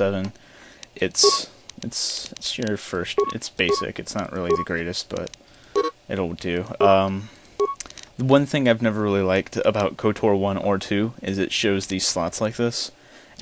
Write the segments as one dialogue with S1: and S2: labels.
S1: 7. It's your first. It's basic. It's not really the greatest, but it'll do. The one thing I've never really liked about KOTOR 1 or 2 is it shows these slots like this,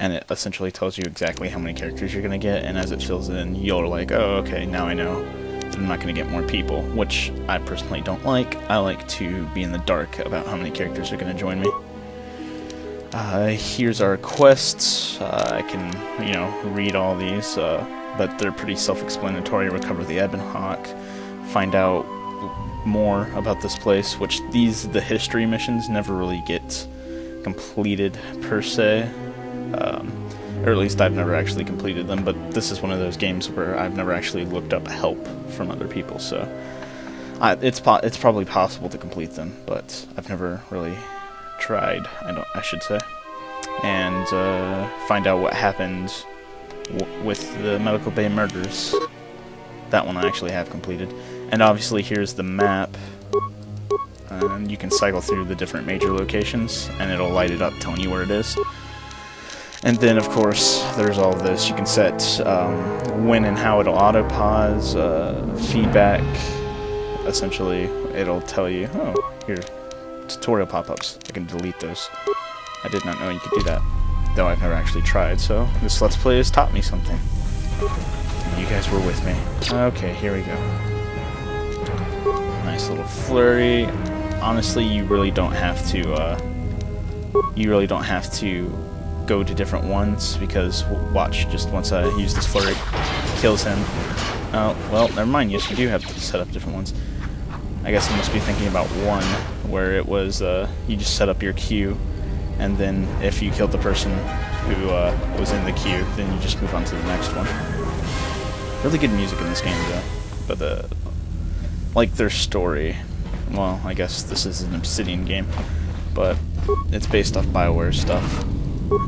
S1: and it essentially tells you exactly how many characters you're going to get, and as it fills in, you're like, oh, okay, now I know that I'm not going to get more people, which I personally don't like. I like to be in the dark about how many characters are going to join me. Here's our quests. I can, read all these, but they're pretty self-explanatory. Recover the Ebon Hawk, find out more about this place, which the history missions never really get completed per se, or at least I've never actually completed them, but this is one of those games where I've never actually looked up help from other people, so it's probably possible to complete them, but I've never really tried, I should say. And find out what happened with the Medical Bay murders. That one I actually have completed. And obviously here's the map, and you can cycle through the different major locations, and it'll light it up telling you where it is. And then, of course, there's all this. You can set when and how it'll auto-pause, feedback. Essentially, it'll tell you, oh, here, tutorial pop-ups. I can delete those. I did not know you could do that, though I've never actually tried, so this Let's Play has taught me something. You guys were with me. Okay, here we go. Nice little flurry. Honestly, you really don't have to go to different ones, because watch, just once I use this flurry, kills him. Oh, well, never mind. Yes, you do have to set up different ones. I guess I must be thinking about one where it was you just set up your queue, and then if you killed the person who was in the queue, then you just move on to the next one. Really good music in this game, though. But like their story, well, I guess this is an Obsidian game, but it's based off BioWare stuff,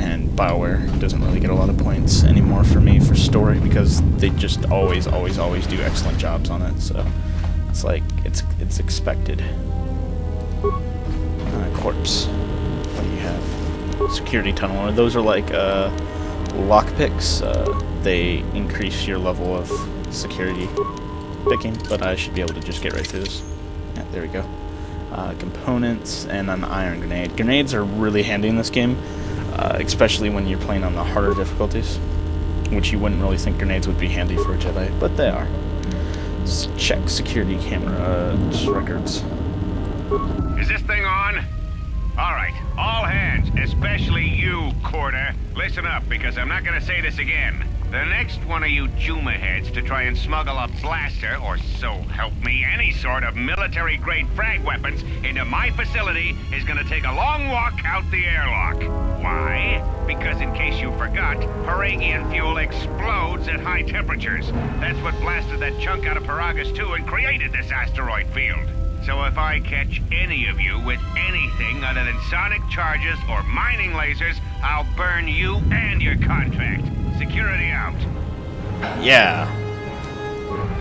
S1: and BioWare doesn't really get a lot of points anymore for me for story, because they just always do excellent jobs on it, so it's like, it's expected. Corpse. What do you have? Security tunnel. Those are like lockpicks. They increase your level of security picking, but I should be able to just get right through this. Yeah, there we go. Components and an iron grenade. Grenades are really handy in this game, especially when you're playing on the harder difficulties, which you wouldn't really think grenades would be handy for a Jedi, but they are. Let's check security camera records.
S2: Is this thing on? Alright, all hands, especially you, Corda. Listen up, because I'm not gonna say this again. The next one of you Juma heads to try and smuggle a blaster, or so help me, any sort of military-grade frag weapons into my facility is gonna take a long walk out the airlock. Why? Because in case you forgot, Paragian fuel explodes at high temperatures. That's what blasted that chunk out of Paragus 2 and created this asteroid field. So if I catch any of you with anything other than sonic charges or mining lasers, I'll burn you and your contract. Security out.
S1: Yeah.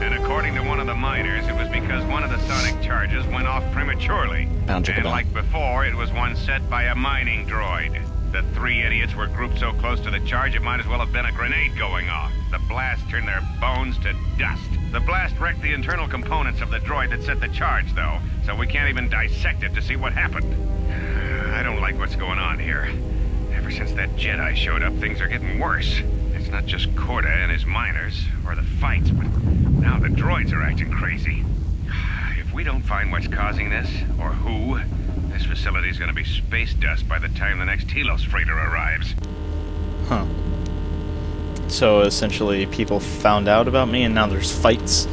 S2: And according to one of the miners, it was because one of the sonic charges went off prematurely. And like before, it was one set by a mining droid. The three idiots were grouped so close to the charge, it might as well have been a grenade going off. The blast turned their bones to dust. The blast wrecked the internal components of the droid that set the charge, though, so we can't even dissect it to see what happened. I don't like what's going on here. Ever since that Jedi showed up, things are getting worse. It's not just Corda and his miners, or the fights, but now the droids are acting crazy. If we don't find what's causing this, or who, this facility's gonna be space dust by the time the next Telos freighter arrives.
S1: Huh. So essentially people found out about me and now there's fights.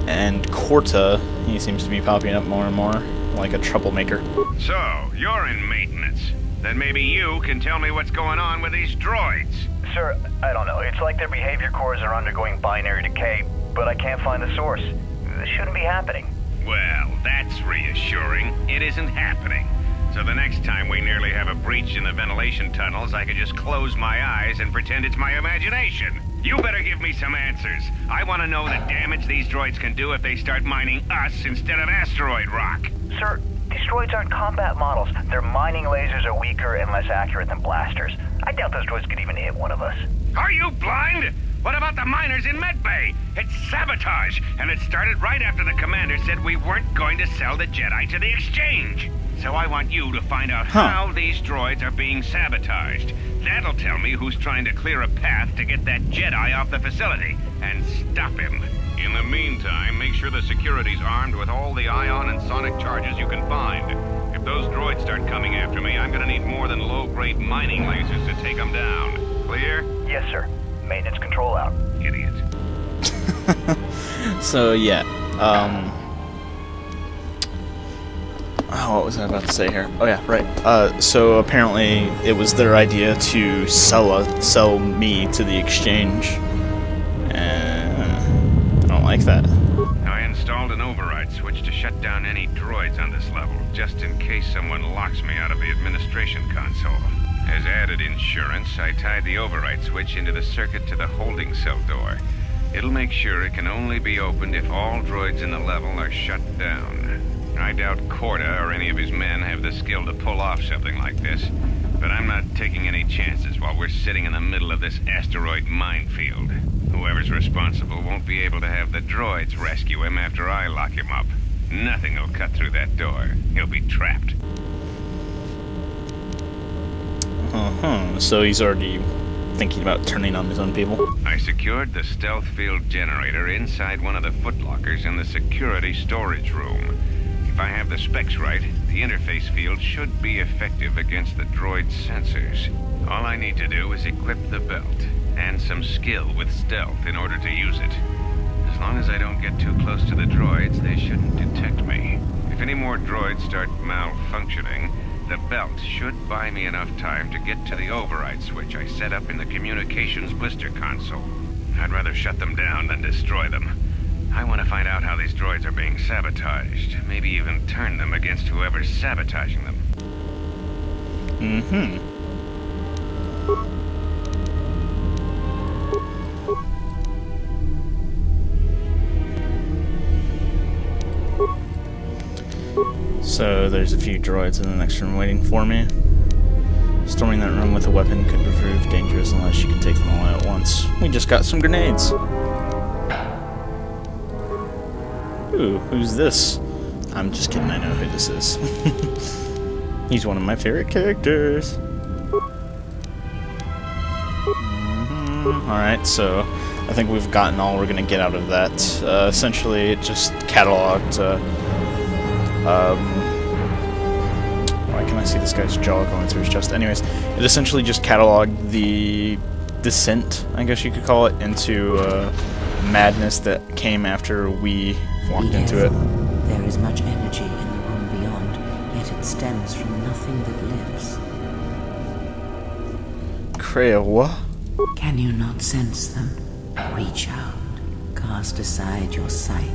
S1: And Corta, he seems to be popping up more and more, like a troublemaker.
S2: So, you're in maintenance. Then maybe you can tell me what's going on with these droids.
S3: Sir, I don't know. It's like their behavior cores are undergoing binary decay, but I can't find the source. This shouldn't be happening.
S2: Well, that's reassuring. It isn't happening. So the next time we nearly have a breach in the ventilation tunnels, I can just close my eyes and pretend it's my imagination. You better give me some answers. I want to know the damage these droids can do if they start mining us instead of asteroid rock.
S3: Sir, these droids aren't combat models. Their mining lasers are weaker and less accurate than blasters. I doubt those droids could even hit one of us.
S2: Are you blind? What about the miners in Medbay? It's sabotage, and it started right after the commander said we weren't going to sell the Jedi to the Exchange. So I want you to find out how these droids are being sabotaged. That'll tell me who's trying to clear a path to get that Jedi off the facility, and stop him. In the meantime, make sure the security's armed with all the ion and sonic charges you can find. If those droids start coming after me, I'm gonna need more than low-grade mining lasers to take them down. Clear?
S3: Yes, sir. Maintenance control out.
S2: Idiot.
S1: So yeah, what was I about to say here? Oh yeah, right. So apparently it was their idea to sell me to the Exchange, and I don't like that.
S2: I installed an override switch to shut down any droids on this level, just in case someone locks me out of the administration console. As added insurance, I tied the override switch into the circuit to the holding cell door. It'll make sure it can only be opened if all droids in the level are shut down. I doubt Corda or any of his men have the skill to pull off something like this, but I'm not taking any chances while we're sitting in the middle of this asteroid minefield. Whoever's responsible won't be able to have the droids rescue him after I lock him up. Nothing will cut through that door. He'll be trapped.
S1: So he's already thinking about turning on his own people?
S2: I secured the stealth field generator inside one of the footlockers in the security storage room. If I have the specs right, the interface field should be effective against the droid's sensors. All I need to do is equip the belt, and some skill with stealth in order to use it. As long as I don't get too close to the droids, they shouldn't detect me. If any more droids start malfunctioning, the belt should buy me enough time to get to the override switch I set up in the communications blister console. I'd rather shut them down than destroy them. I want to find out how these droids are being sabotaged, maybe even turn them against whoever's sabotaging them.
S1: So there's a few droids in the next room waiting for me. Storming that room with a weapon could prove dangerous unless you can take them all out at once. We just got some grenades. Ooh, who's this? I'm just kidding, I know who this is. He's one of my favorite characters. Alright, so I think we've gotten all we're going to get out of that. Essentially, it just cataloged... why can I see this guy's jaw going through his chest? Anyways, it essentially just cataloged the descent, I guess you could call it, into madness that came after we walked into it.
S4: There is much energy in the room beyond, yet it stems from nothing that lives.
S1: Kreia, what?
S4: Can you not sense them? Reach out. Cast aside your sight.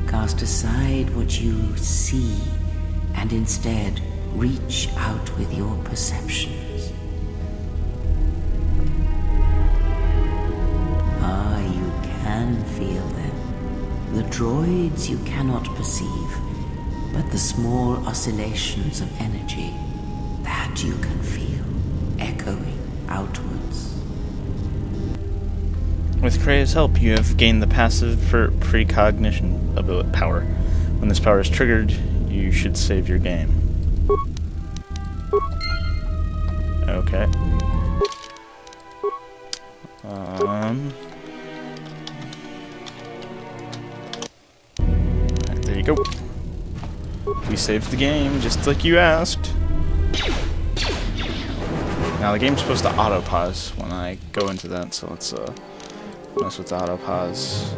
S4: Cast aside what you see, and instead reach out with your perceptions. Ah, you can feel them. The droids you cannot perceive, but the small oscillations of energy, that you can feel, echoing outwards.
S1: With Kreia's help, you have gained the passive precognition power. When this power is triggered, you should save your game. Okay. Right, there you go. We saved the game, just like you asked. Now the game's supposed to auto-pause when I go into that, so let's mess with the auto-pause.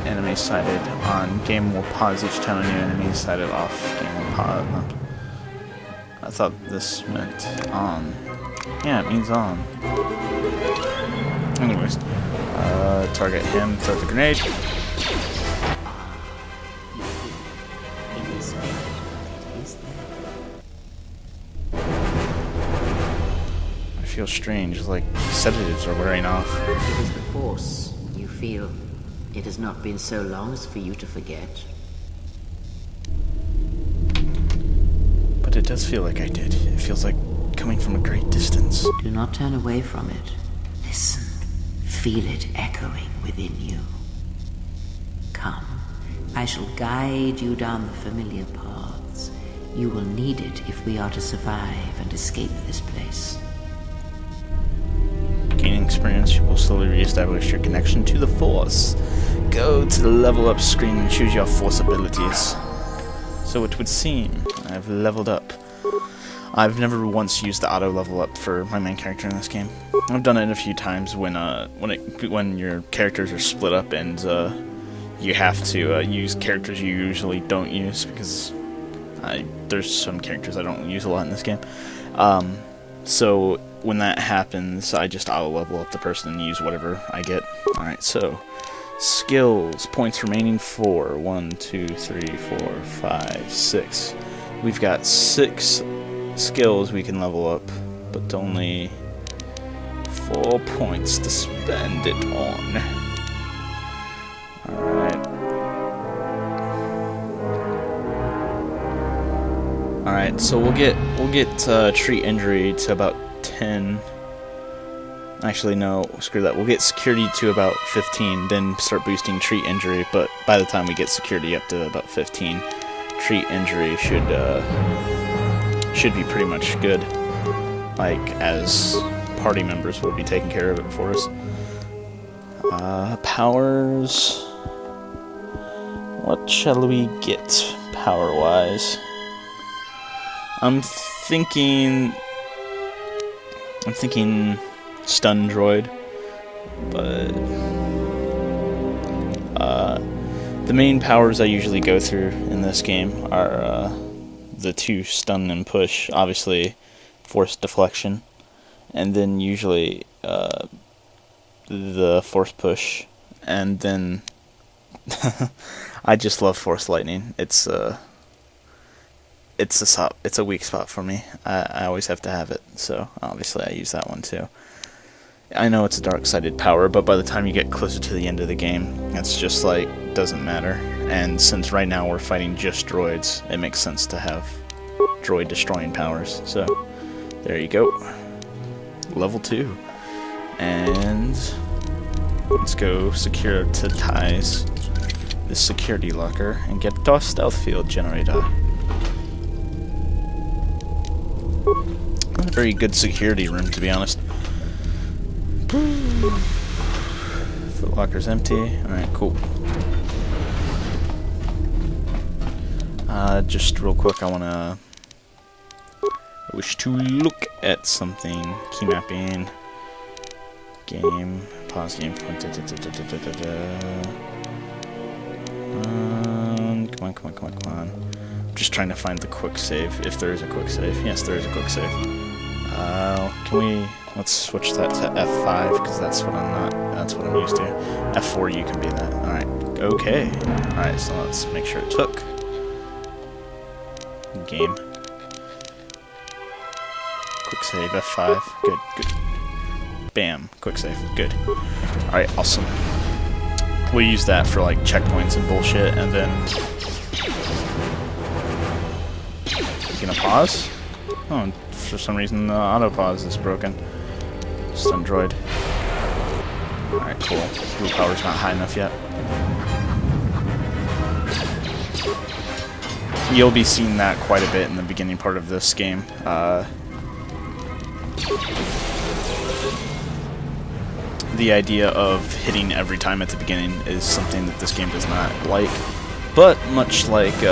S1: Enemy sighted on. Game will pause each time a new enemy is sighted off. Game will pause. No. I thought this meant on. Yeah, it means on. Anyways, target him, throw the grenade. I feel strange, like sedatives are wearing off.
S4: It is the Force, you feel. It has not been so long as for you to forget.
S1: But but it does feel like I did. It feels like coming from a great distance.
S4: Do not turn away from it. Listen. Feel it echoing within you. Come. I shall guide you down the familiar paths. You will need it if we are to survive and escape this place.
S1: Gaining experience, you will slowly re-establish your connection to the Force. Go to the level up screen and choose your Force abilities. So it would seem I've leveled up. I've never once used the auto level up for my main character in this game. I've done it a few times when your characters are split up and you have to use characters you usually don't use, because there's some characters I don't use a lot in this game. So when that happens, I just auto level up the person and use whatever I get. Alright, so skills, points remaining 4. 1, 2, 3, 4, 5, 6. We've got 6 skills we can level up, but only 4 points to spend it on. Alright. Alright, so we'll get treat injury to about 10. Actually, no, screw that. We'll get security to about 15, then start boosting treat injury, but by the time we get security up to about 15, treat injury should be pretty much good. Like, as party members will be taking care of it for us. Powers. What shall we get power-wise? I'm thinking stun droid, but the main powers I usually go through in this game are the 2 stun and push, obviously force deflection, and then usually the force push, and then I just love force lightning. It's a weak spot for me. I always have to have it, so obviously I use that one too. I know it's a dark-sided power, but by the time you get closer to the end of the game, it's just like, doesn't matter. And since right now we're fighting just droids, it makes sense to have droid-destroying powers. So, there you go. Level 2. And let's go securitize this security locker and get our stealth field generator. Not a very good security room, to be honest. Foot locker's empty. Alright, cool. Just real quick, I wish to look at something. Key mapping. Game. Pause game. Come on. I'm just trying to find the quick save, if there is a quick save. Yes, there is a quick save. Let's switch that to F5, because that's what I'm used to. F4, you can be that. Alright, okay. Alright, so let's make sure it took. Game. Quick save, F5. Good. Bam, quick save. Good. Alright, awesome. We'll use that for, like, checkpoints and bullshit, and then... You gonna pause? Oh, for some reason the auto pause is broken. Stun droid. Alright, cool. Blue power's not high enough yet. You'll be seeing that quite a bit in the beginning part of this game. The idea of hitting every time at the beginning is something that this game does not like. But much like